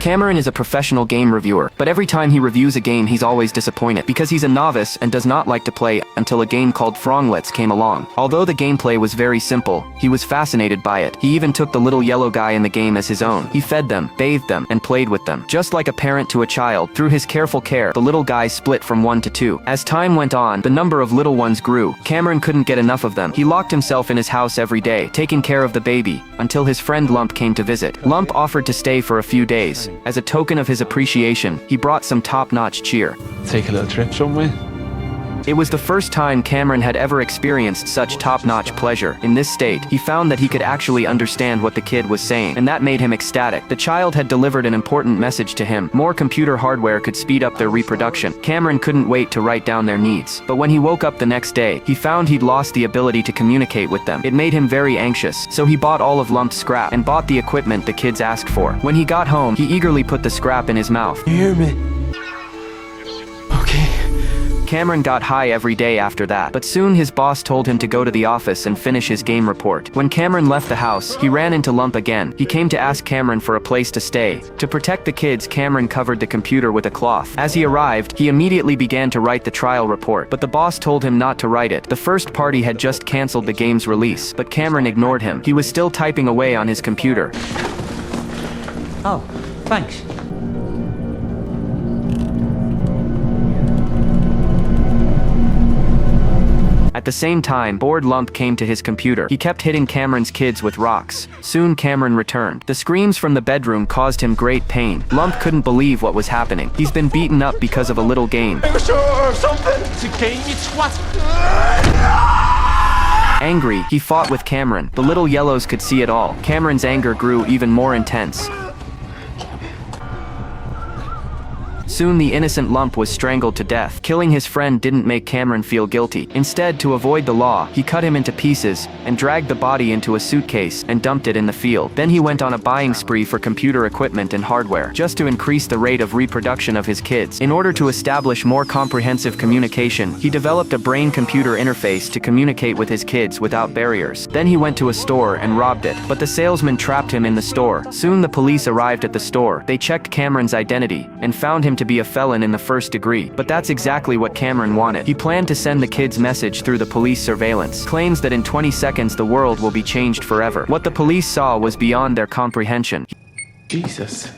Cameron is a professional game reviewer, but every time he reviews a game he's always disappointed because he's a novice and does not like to play until a game called Fronglets came along. Although the gameplay was very simple, he was fascinated by it. He even took the little yellow guy in the game as his own. He fed them, bathed them, and played with them. Just like a parent to a child, through his careful care, the little guys split from 1 to 2. As time went on, the number of little ones grew. Cameron couldn't get enough of them. He locked himself in his house every day, taking care of the baby, until his friend Lump came to visit. Lump offered to stay for a few days. As a token of his appreciation, he brought some top-notch cheer. Take a little trip somewhere. It was the first time Cameron had ever experienced such top-notch pleasure. In this state, he found that he could actually understand what the kid was saying, and that made him ecstatic. The child had delivered an important message to him. More computer hardware could speed up their reproduction. Cameron couldn't wait to write down their needs. But when he woke up the next day, he found he'd lost the ability to communicate with them. It made him very anxious, so he bought all of Lump's scrap and bought the equipment the kids asked for. When he got home, he eagerly put the scrap in his mouth. You hear me? Okay. Cameron got high every day after that, but soon his boss told him to go to the office and finish his game report. When Cameron left the house, he ran into Lump again. He came to ask Cameron for a place to stay. To protect the kids, Cameron covered the computer with a cloth. As he arrived, he immediately began to write the trial report, but the boss told him not to write it. The first party had just canceled the game's release, but Cameron ignored him. He was still typing away on his computer. Oh, thanks. At the same time, bored Lump came to his computer. He kept hitting Cameron's kids with rocks. Soon Cameron returned. The screams from the bedroom caused him great pain. Lump couldn't believe what was happening. He's been beaten up because of a little game. It's a game, it's what? Angry, he fought with Cameron. The little yellows could see it all. Cameron's anger grew even more intense. Soon the innocent Lump was strangled to death. Killing his friend didn't make Cameron feel guilty. Instead, to avoid the law, he cut him into pieces and dragged the body into a suitcase and dumped it in the field. Then he went on a buying spree for computer equipment and hardware, just to increase the rate of reproduction of his kids. In order to establish more comprehensive communication, he developed a brain-computer interface to communicate with his kids without barriers. Then he went to a store and robbed it, but the salesman trapped him in the store. Soon the police arrived at the store. They checked Cameron's identity and found him to be a felon in the first degree. But that's exactly what Cameron wanted. He planned to send the kids' message through the police surveillance. Claims that in 20 seconds the world will be changed forever. What the police saw was beyond their comprehension. Jesus.